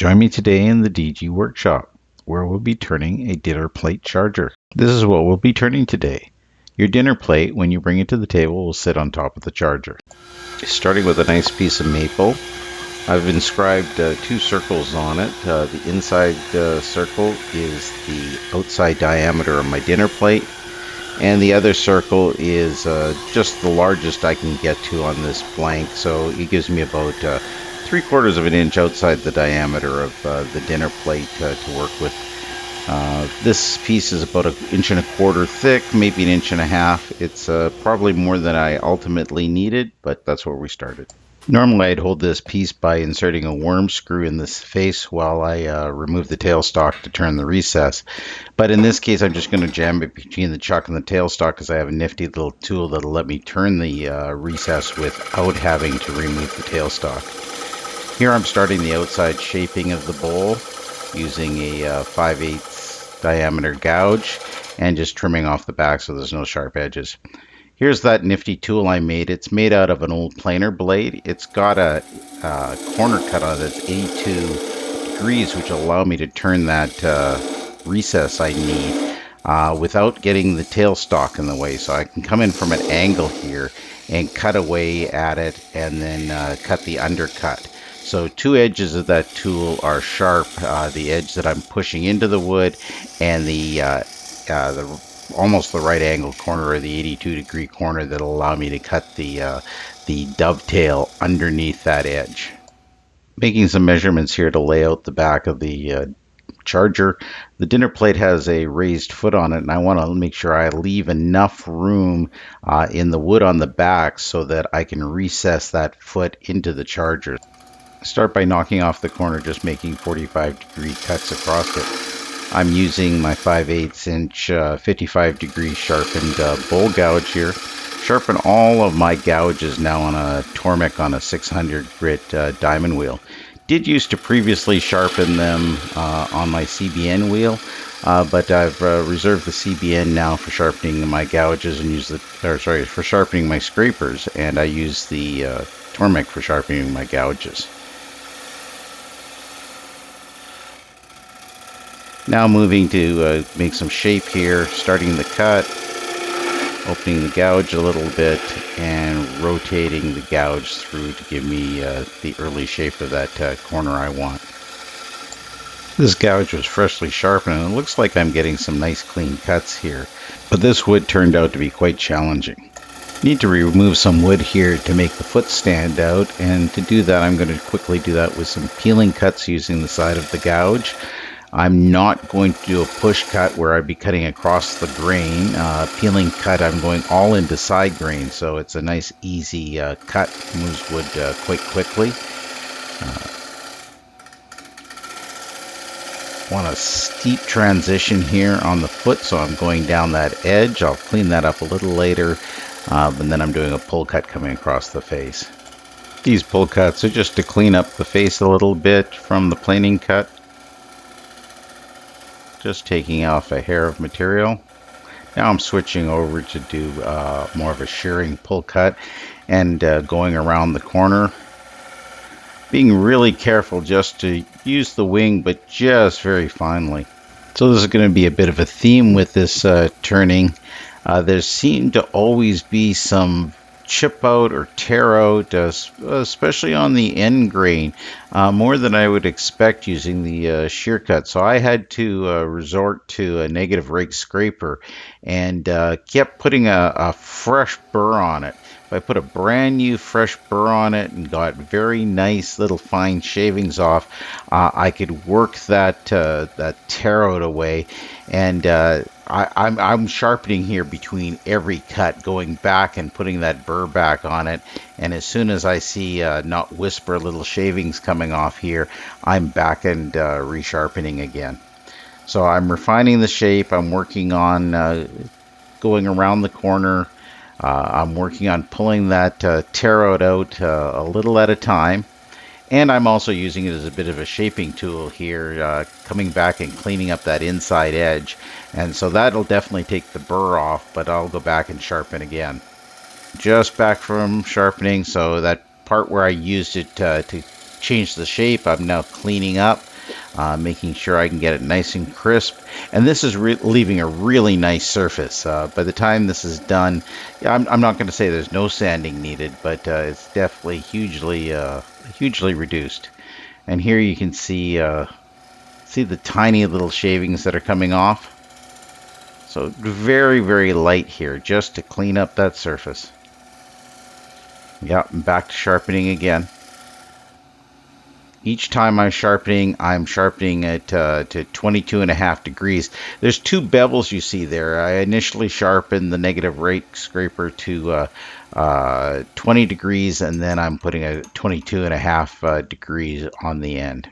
Join me today in the DG workshop, where we'll be turning a dinner plate charger. This is what we'll be turning today. Your dinner plate, when you bring it to the table, will sit on top of the charger. Starting with a nice piece of maple, I've inscribed 2 circles on it. The inside circle is the outside diameter of my dinner plate, and the other circle is just the largest I can get to on this blank, so it gives me about 3/4 of an inch outside the diameter of the dinner plate to work with. This piece is about 1.25 inches thick, maybe 1.5 inches. It's probably more than I ultimately needed, but that's where we started. Normally I'd hold this piece by inserting a worm screw in this face while I remove the tailstock to turn the recess. But in this case I'm just going to jam it between the chuck and the tailstock because I have a nifty little tool that'll let me turn the recess without having to remove the tailstock. Here I'm starting the outside shaping of the bowl using a 5/8 diameter gouge and just trimming off the back so there's no sharp edges. Here's that nifty tool I made. It's made out of an old planer blade. It's got a corner cut on it that's 82 degrees, which will allow me to turn that recess I need without getting the tailstock in the way. So I can come in from an angle here and cut away at it and then cut the undercut. So 2 edges of that tool are sharp, the edge that I'm pushing into the wood and the almost the right angle corner, or the 82-degree corner, that'll allow me to cut the dovetail underneath that edge. Making some measurements here to lay out the back of the charger. The dinner plate has a raised foot on it, and I want to make sure I leave enough room in the wood on the back so that I can recess that foot into the charger. Start by knocking off the corner, just making 45-degree cuts across it. I'm using my 5/8 inch 55-degree sharpened bowl gouge here. Sharpen all of my gouges now on a Tormek on a 600 grit diamond wheel. Did used to previously sharpen them on my CBN wheel, but I've reserved the CBN now for sharpening my gouges and for sharpening my scrapers, and I use the Tormek for sharpening my gouges. Now moving to make some shape here, starting the cut, opening the gouge a little bit, and rotating the gouge through to give me the early shape of that corner I want. This gouge was freshly sharpened, and it looks like I'm getting some nice clean cuts here, but this wood turned out to be quite challenging. Need to remove some wood here to make the foot stand out, and to do that I'm going to quickly do that with some peeling cuts using the side of the gouge. I'm not going to do a push cut where I'd be cutting across the grain. Peeling cut, I'm going all into side grain, so it's a nice easy cut, moves wood quite quickly. Want a steep transition here on the foot, so I'm going down that edge. I'll clean that up a little later, and then I'm doing a pull cut coming across the face. These pull cuts are just to clean up the face a little bit from the planing cut. Just taking off a hair of material. Now I'm switching over to do more of a shearing pull cut and going around the corner. Being really careful just to use the wing, but just very finely. So this is going to be a bit of a theme with this turning. There seem to always be some chip out or tear out, especially on the end grain, more than I would expect using the shear cut. So I had to resort to a negative Rake Scraper and kept putting a fresh burr on it. If I put a brand new fresh burr on it and got very nice little fine shavings off, I could work that tear out away. And I'm sharpening here between every cut, going back and putting that burr back on it. And as soon as I see not whisper little shavings coming off here, I'm back and resharpening again. So I'm refining the shape. I'm working on going around the corner. I'm working on pulling that tearout out a little at a time. And I'm also using it as a bit of a shaping tool here, coming back and cleaning up that inside edge. And so that'll definitely take the burr off, but I'll go back and sharpen again. Just back from sharpening, so that part where I used it to change the shape, I'm now cleaning up. making sure I can get it nice and crisp. And this is leaving a really nice surface. By the time this is done, I'm not going to say there's no sanding needed, but it's definitely hugely reduced. And here you can see the tiny little shavings that are coming off. So very light here, just to clean up that surface. Yep, and back to sharpening again. Each time I'm sharpening at to 22.5 degrees. There's two bevels you see there. I initially sharpened the negative rake scraper to 20 degrees, and then I'm putting a 22.5 degrees on the end.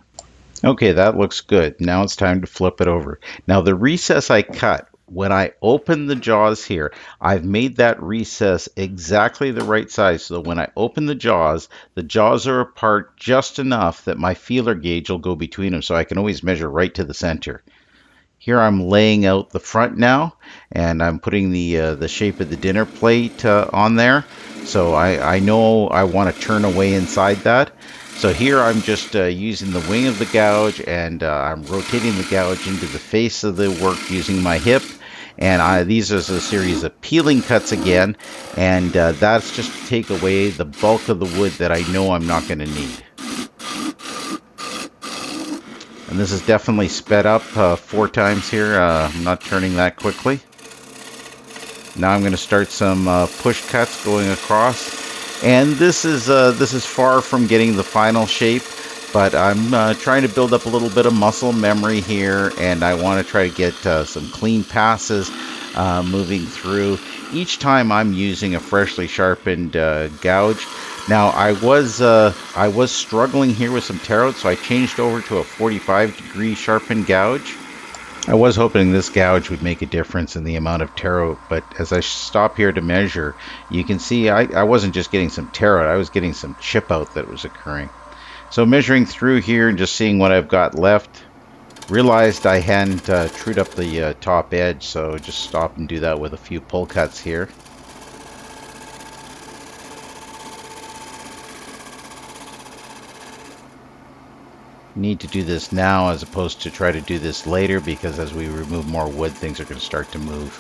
Okay, that looks good. Now it's time to flip it over. Now the recess I cut, when I open the jaws here, I've made that recess exactly the right size so that when I open the jaws are apart just enough that my feeler gauge will go between them, so I can always measure right to the center. Here I'm laying out the front now, and I'm putting the shape of the dinner plate on there. So I know I want to turn away inside that. So here I'm just using the wing of the gouge, and I'm rotating the gouge into the face of the work using my hip. And these are a series of peeling cuts again, and that's just to take away the bulk of the wood that I know I'm not going to need. And this is definitely sped up 4 times here. I'm not turning that quickly. Now I'm going to start some push cuts going across. And this is far from getting the final shape, but I'm trying to build up a little bit of muscle memory here, and I want to try to get some clean passes moving through. Each time I'm using a freshly sharpened gouge. Now I was struggling here with some tearout, so I changed over to a 45-degree sharpened gouge. I was hoping this gouge would make a difference in the amount of tearout, but as I stop here to measure, you can see I wasn't just getting some tearout, I was getting some chip out that was occurring. So measuring through here and just seeing what I've got left, realized I hadn't trued up the top edge, so just stop and do that with a few pull cuts here. Need to do this now as opposed to try to do this later, because as we remove more wood, things are going to start to move.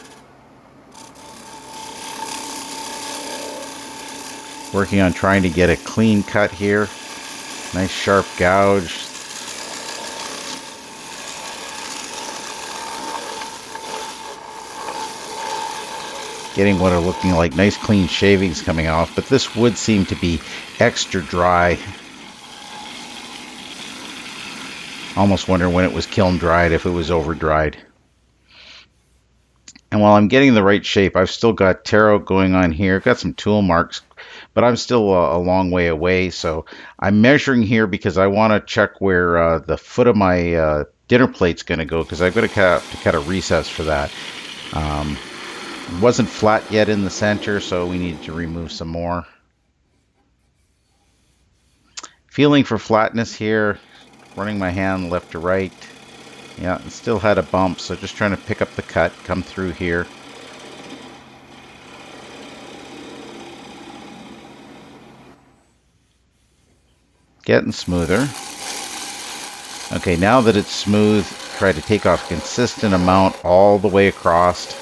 Working on trying to get a clean cut here. Nice sharp gouge. Getting what are looking like nice clean shavings coming off, but this wood seemed to be extra dry. Almost wonder when it was kiln dried, if it was over dried. And while I'm getting the right shape, I've still got tearout going on here. I've got some tool marks, but I'm still a long way away. So I'm measuring here because I want to check where the foot of my dinner plate's going to go, because I've got to cut a recess for that. It wasn't flat yet in the center, so we need to remove some more. Feeling for flatness here. Running my hand left to right. Yeah, it still had a bump, so just trying to pick up the cut, come through here. Getting smoother. Okay, now that it's smooth, try to take off a consistent amount all the way across.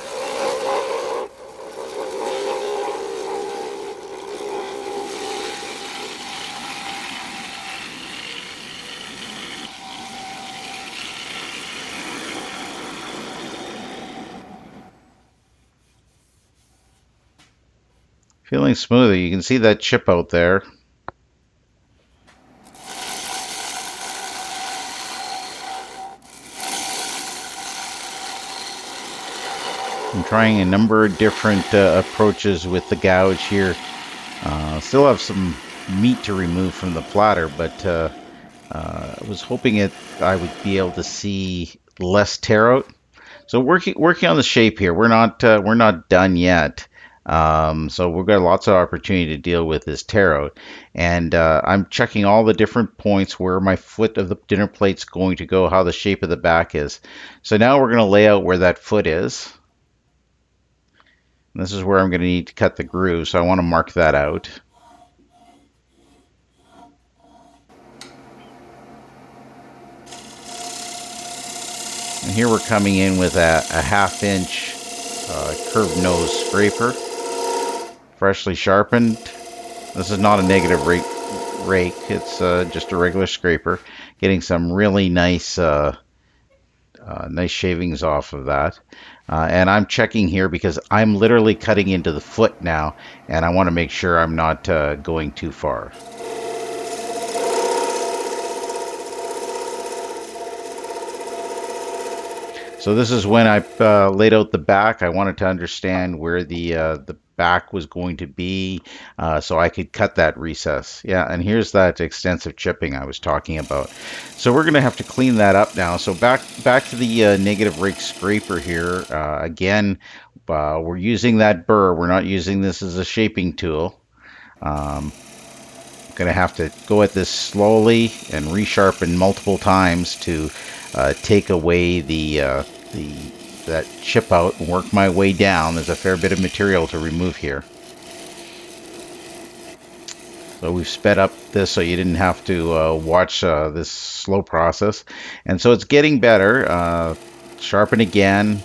Feeling smoother. You can see that chip out there. I'm trying a number of different approaches with the gouge here. Still have some meat to remove from the platter, but I was hoping I would be able to see less tearout. So working on the shape here. We're not done yet. So we've got lots of opportunity to deal with this tearout, and I'm checking all the different points where my foot of the dinner plate's going to go, how the shape of the back is. So now we're going to lay out where that foot is. And this is where I'm going to need to cut the groove, so I want to mark that out. And here we're coming in with a 1/2 inch curved nose scraper, freshly sharpened. This is not a negative rake. It's just a regular scraper. Getting some really nice nice shavings off of that. And I'm checking here because I'm literally cutting into the foot now, and I want to make sure I'm not going too far. So this is when I laid out the back. I wanted to understand where the back was going to be, so I could cut that recess. Yeah, and here's that extensive chipping I was talking about. So we're going to have to clean that up now. So back to the negative rake scraper here. Again, we're using that burr. We're not using this as a shaping tool. Going to have to go at this slowly and resharpen multiple times to take away that chip out and work my way down. There's a fair bit of material to remove here. So we've sped up this so you didn't have to watch this slow process. And so it's getting better. Sharpen again.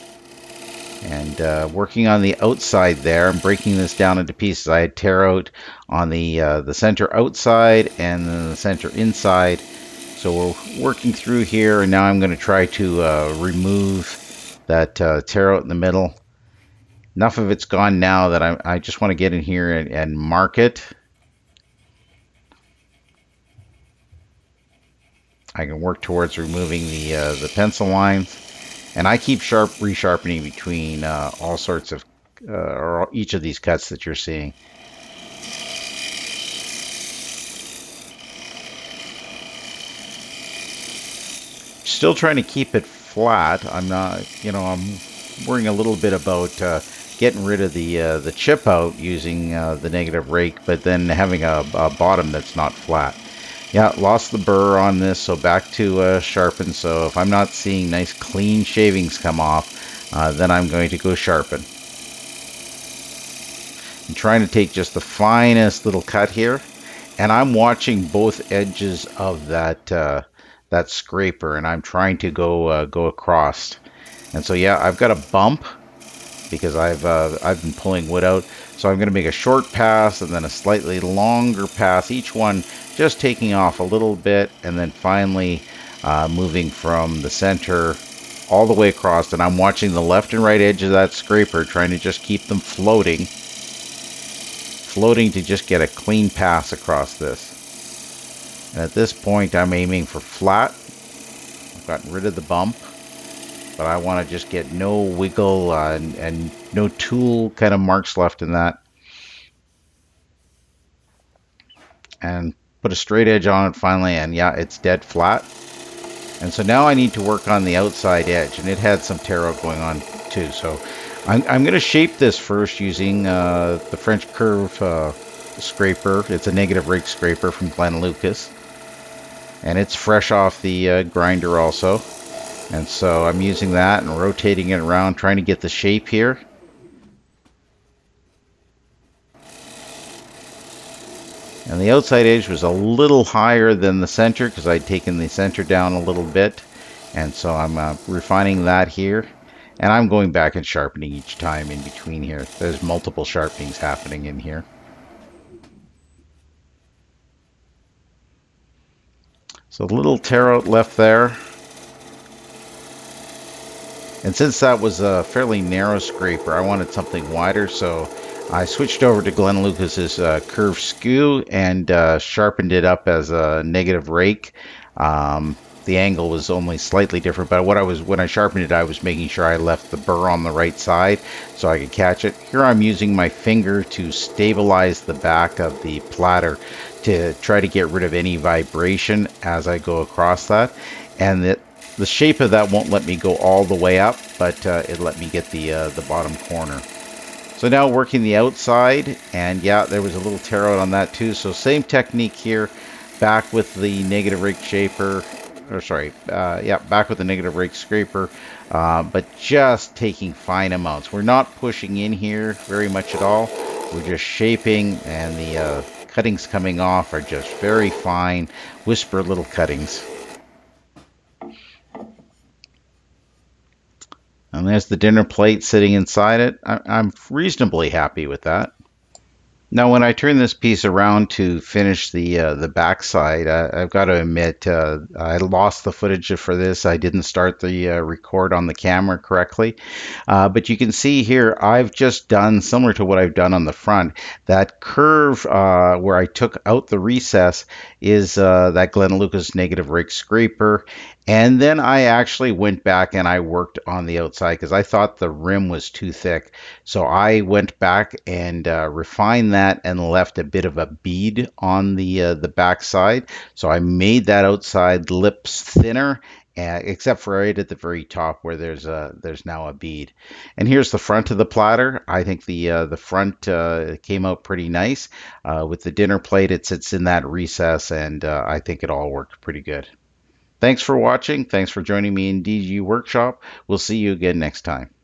And working on the outside there, I'm breaking this down into pieces. I had tear out on the center outside and then the center inside. So we're working through here, and now I'm going to try to remove that tear out in the middle. Enough of it's gone now that I just want to get in here and mark it. I can work towards removing the pencil lines. And I keep resharpening between all sorts of, or each of these cuts that you're seeing. Still trying to keep it flat. I'm not, I'm worrying a little bit about getting rid of the chip out using the negative rake, but then having a bottom that's not flat. Yeah, lost the burr on this, so back to sharpen. So if I'm not seeing nice clean shavings come off, then I'm going to go sharpen. I'm trying to take just the finest little cut here, and I'm watching both edges of that scraper, and I'm trying to go across. And so yeah, I've got a bump because I've been pulling wood out. So I'm going to make a short pass and then a slightly longer pass, each one just taking off a little bit, and then finally moving from the center all the way across. And I'm watching the left and right edge of that scraper, trying to just keep them floating to just get a clean pass across this. And at this point, I'm aiming for flat. I've gotten rid of the bump, but I want to just get no wiggle and no tool kind of marks left in that. And put a straight edge on it finally, and yeah, it's dead flat. And so now I need to work on the outside edge, and it had some tear out going on too. So I'm going to shape this first using the French curve scraper. It's a negative rake scraper from Glen Lucas, and it's fresh off the grinder also. And so I'm using that and rotating it around, trying to get the shape here. And the outside edge was a little higher than the center because I'd taken the center down a little bit. And so I'm refining that here. And I'm going back and sharpening each time in between here. There's multiple sharpenings happening in here. So a little tear out left there. And since that was a fairly narrow scraper, I wanted something wider, so I switched over to Glen Lucas's curved skew and sharpened it up as a negative rake. The angle was only slightly different, but when I sharpened it, I was making sure I left the burr on the right side so I could catch it. Here I'm using my finger to stabilize the back of the platter to try to get rid of any vibration as I go across that. And the shape of that won't let me go all the way up, but it let me get the bottom corner. So now working the outside, and yeah, there was a little tear out on that too. So same technique here, back with the negative rake shaper, back with the negative rake scraper, but just taking fine amounts. We're not pushing in here very much at all. We're just shaping, and the cuttings coming off are just very fine, whisper little cuttings. And there's the dinner plate sitting inside it. I'm reasonably happy with that. Now, when I turn this piece around to finish the backside, I've got to admit I lost the footage for this. I didn't start the record on the camera correctly, but you can see here I've just done similar to what I've done on the front. That curve where I took out the recess is that Glen Lucas negative Rake Scraper. And then I actually went back and I worked on the outside because I thought the rim was too thick. So I went back and refined that and left a bit of a bead on the back side. So I made that outside lips thinner, except for right at the very top where there's now a bead. And here's the front of the platter. I think the front came out pretty nice. With the dinner plate, it sits in that recess, and I think it all worked pretty good. Thanks for watching. Thanks for joining me in DG Workshop. We'll see you again next time.